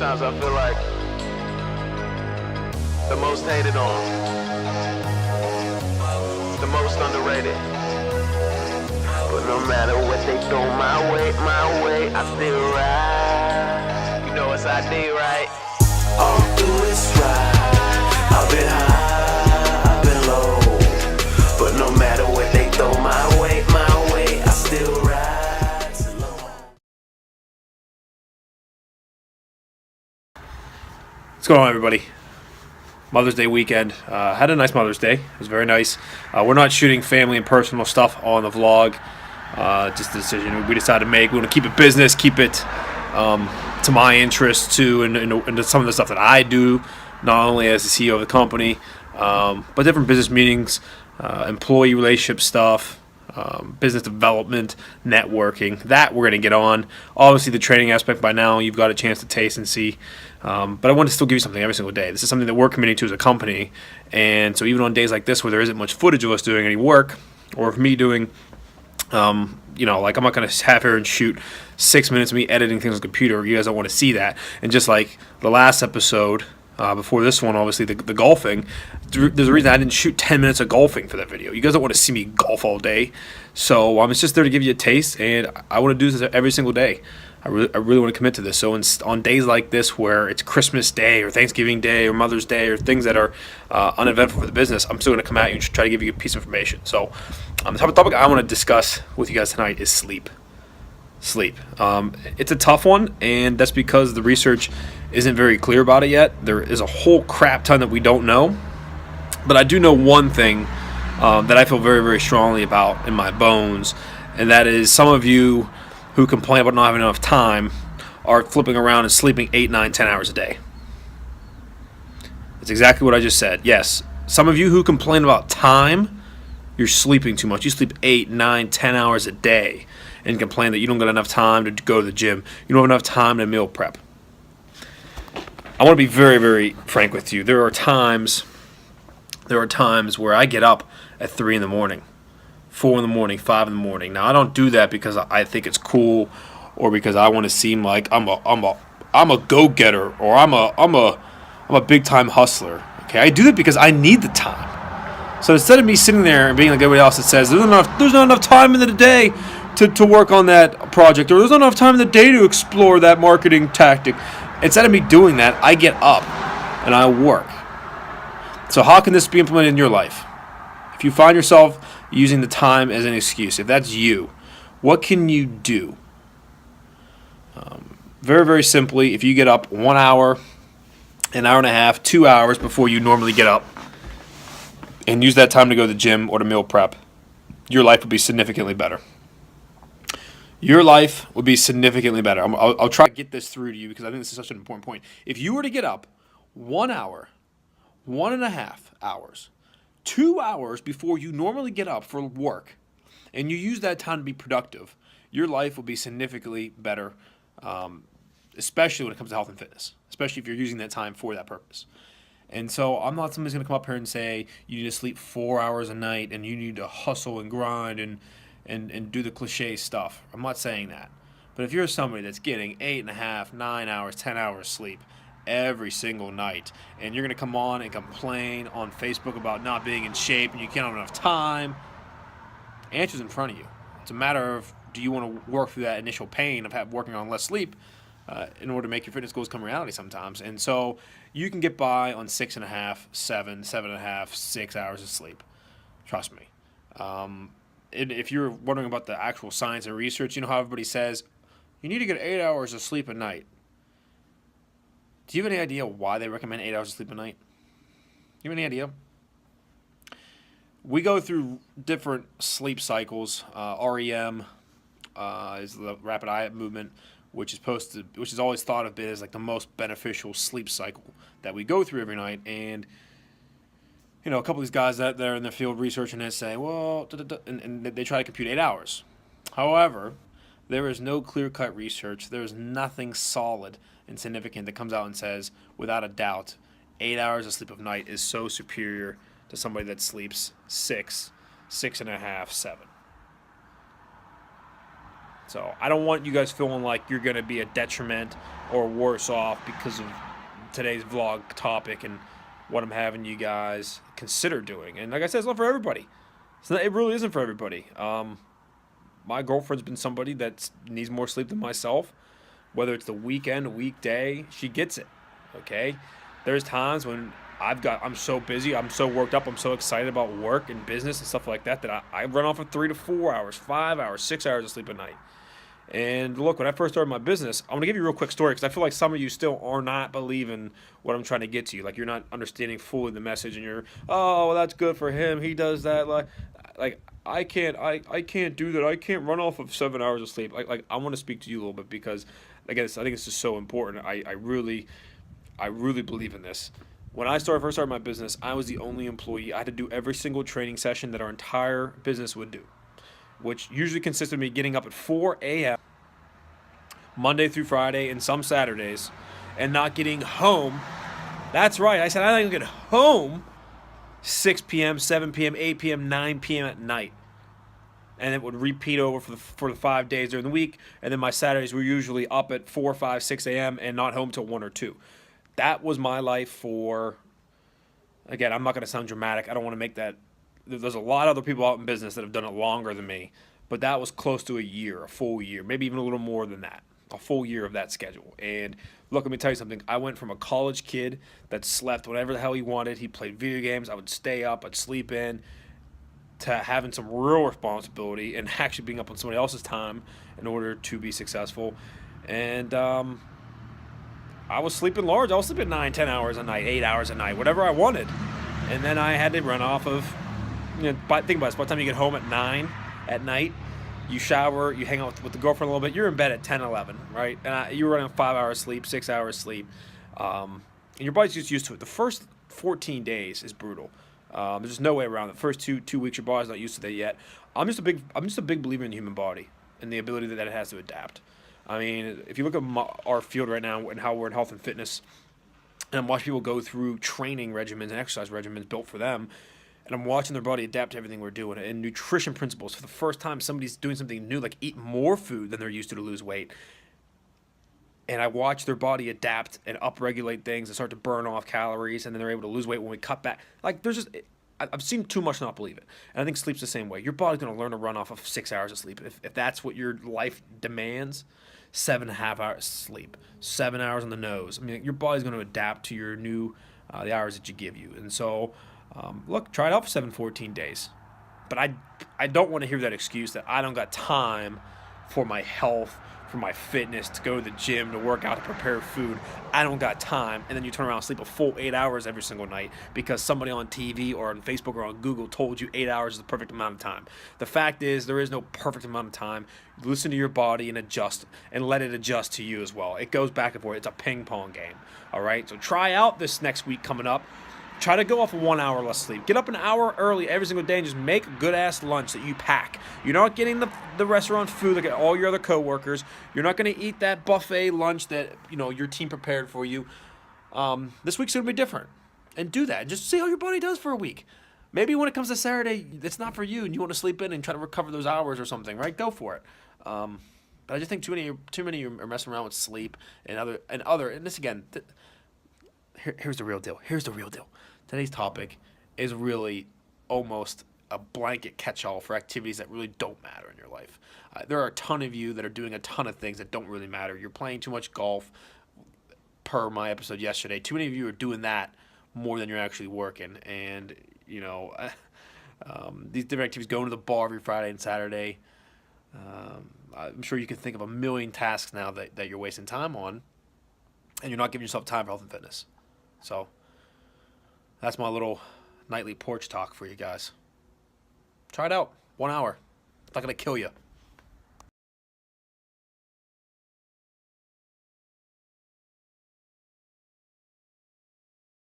Sometimes I feel like the most hated on, the most underrated. But no matter what they throw my way, I still ride. You know it's ID, right? All I do is ride. I've been high, I've been low. But no matter what they throw my way, I still ride slow. What's going on, everybody? Mother's Day weekend. Had a nice Mother's Day. It was very nice. We're not shooting family and personal stuff on the vlog. Just a decision we decided to make. We want to keep it business, keep it to my interests too, and to some of the stuff that I do, not only as the CEO of the company, but different business meetings, employee relationship stuff, business development, networking. That we're going to get on. Obviously, the training aspect by now you've got a chance to taste and see. But I want to still give you something every single day. This is something that we're committing to as a company. And so even on days like this where there isn't much footage of us doing any work, or of me doing, like I'm not going to have here and shoot 6 minutes of me editing things on the computer. You guys don't want to see that. And just like the last episode, before this one, obviously, the golfing, there's a reason I didn't shoot 10 minutes of golfing for that video. You guys don't want to see me golf all day. So it's just there to give you a taste, and I want to do this every single day. I really want to commit to this. So on days like this where it's Christmas Day or Thanksgiving Day or Mother's Day or things that are uneventful for the business, I'm still going to come at you and try to give you a piece of information. So the type of topic I want to discuss with you guys tonight is sleep. Sleep. It's a tough one, and that's because the research isn't very clear about it yet. There is a whole crap ton that we don't know. But I do know one thing that I feel very, very strongly about in my bones, and that is some of you who complain about not having enough time are flipping around and sleeping 8, 9, 10 hours a day. That's exactly what I just said. Yes, some of you who complain about time, you're sleeping too much. You sleep 8, 9, 10 hours a day and complain that you don't get enough time to go to the gym. You don't have enough time to meal prep. I want to be very, very frank with you. There are times where I get up at 3 in the morning. 4 in the morning, 5 in the morning. Now I don't do that because I think it's cool, or because I want to seem like I'm a go-getter, or I'm a big time hustler. Okay, I do that because I need the time. So instead of me sitting there and being like everybody else that says there's not enough time in the day to work on that project, or there's not enough time in the day to explore that marketing tactic, instead of me doing that, I get up and I work. So how can this be implemented in your life? If you find yourself using the time as an excuse, if that's you, what can you do? Very, very simply, if you get up 1 hour, an hour and a half, 2 hours before you normally get up, and use that time to go to the gym or to meal prep, your life would be significantly better. Your life would be significantly better. I'll try to get this through to you because I think this is such an important point. If you were to get up 1 hour, 1.5 hours, 2 hours before you normally get up for work, and you use that time to be productive, your life will be significantly better, especially when it comes to health and fitness, especially if you're using that time for that purpose. And so I'm not somebody's going to come up here and say you need to sleep 4 hours a night and you need to hustle and grind and do the cliche stuff. I'm not saying that. But if you're somebody that's getting 8.5, 9 hours, 10 hours sleep every single night, and you're going to come on and complain on Facebook about not being in shape and you can't have enough time, the answer's in front of you. It's a matter of, do you want to work through that initial pain of working on less sleep in order to make your fitness goals come reality sometimes. And so you can get by on 6.5, 7, 7.5, 6 hours of sleep. Trust me. If you're wondering about the actual science and research, you know how everybody says you need to get 8 hours of sleep a night. Do you have any idea why they recommend 8 hours of sleep a night? Do you have any idea? We go through different sleep cycles. REM is the rapid eye movement, which is always thought of as like the most beneficial sleep cycle that we go through every night. And a couple of these guys out there in the field researching it say, well, and they try to compute 8 hours. However, there is no clear-cut research. There is nothing solid and significant that comes out and says, without a doubt, 8 hours of sleep of night is so superior to somebody that sleeps 6, 6.5, 7. So I don't want you guys feeling like you're going to be a detriment or worse off because of today's vlog topic and what I'm having you guys consider doing. And like I said, it's not for everybody. It really isn't for everybody. My girlfriend's been somebody that needs more sleep than myself. Whether it's the weekend, weekday, she gets it. Okay? There's times when I'm so busy, I'm so worked up, I'm so excited about work and business and stuff like that that I run off of 3 to 4 hours, 5 hours, 6 hours of sleep a night. And look, when I first started my business, I'm going to give you a real quick story because I feel like some of you still are not believing what I'm trying to get to you. Like, you're not understanding fully the message, and you're, oh, well, that's good for him. He does that. Like I can't do that. I can't run off of 7 hours of sleep. Like I want to speak to you a little bit because, again, I think it's just so important. I really believe in this. When I first started my business, I was the only employee. I had to do every single training session that our entire business would do, which usually consisted of me getting up at 4 a.m. Monday through Friday and some Saturdays and not getting home. That's right. I said I didn't get home 6 p.m., 7 p.m., 8 p.m., 9 p.m. at night. And it would repeat over for the 5 days during the week. And then my Saturdays were usually up at 4, 5, 6 a.m. and not home till 1 or 2. That was my life for, again, I'm not going to sound dramatic. I don't want to make that. There's a lot of other people out in business that have done it longer than me. But that was close to a year, a full year, maybe even a little more than that. A full year of that schedule. And look, let me tell you something. I went from a college kid that slept whatever the hell he wanted. He played video games. I would stay up. I'd sleep in. To having some real responsibility and actually being up on somebody else's time in order to be successful. And I was sleeping large. I was sleeping 9, 10 hours a night, 8 hours a night, whatever I wanted. And then I had to run off of, think about this. By the time you get home at 9 at night, you shower, you hang out with the girlfriend a little bit, you're in bed at 10, 11, right? And you were running 5 hours sleep, 6 hours sleep. And your body's just used to it. The first 14 days is brutal. There's just no way around it. The first two weeks, your body's not used to that yet. I'm just a big believer in the human body and the ability that it has to adapt. I mean, if you look at our field right now and how we're in health and fitness, and I'm watching people go through training regimens and exercise regimens built for them, and I'm watching their body adapt to everything we're doing. And nutrition principles, for the first time, somebody's doing something new, like eat more food than they're used to lose weight. And I watch their body adapt and upregulate things and start to burn off calories, and then they're able to lose weight when we cut back. Like, I've seen too much to not believe it. And I think sleep's the same way. Your body's going to learn to run off of 6 hours of sleep. If that's what your life demands, 7.5 hours sleep, 7 hours on the nose. I mean, your body's going to adapt to your new, the hours that you give you. And so, look, try it out for 7, 14 days. But I don't want to hear that excuse that I don't got time for my health, for my fitness, to go to the gym, to work out, to prepare food. I don't got time. And then you turn around and sleep a full 8 hours every single night because somebody on TV or on Facebook or on Google told you 8 hours is the perfect amount of time. The fact is, there is no perfect amount of time. Listen to your body and adjust, and let it adjust to you as well. It goes back and forth. It's a ping pong game. All right? So try out this next week coming up. Try to go off of 1 hour less sleep. Get up an hour early every single day and just make a good-ass lunch that you pack. You're not getting the restaurant food like all your other coworkers. You're not going to eat that buffet lunch that your team prepared for you. This week's going to be different. And do that. Just see how your body does for a week. Maybe when it comes to Saturday, it's not for you and you want to sleep in and try to recover those hours or something, right? Go for it. But I just think too many of you are messing around with sleep and this again. Here's the real deal. Today's topic is really almost a blanket catch-all for activities that really don't matter in your life. There are a ton of you that are doing a ton of things that don't really matter. You're playing too much golf, per my episode yesterday. Too many of you are doing that more than you're actually working. And, these different activities, going to the bar every Friday and Saturday. I'm sure you can think of a million tasks now that you're wasting time on, and you're not giving yourself time for health and fitness. So that's my little nightly porch talk for you guys. Try it out. 1 hour. It's not going to kill you.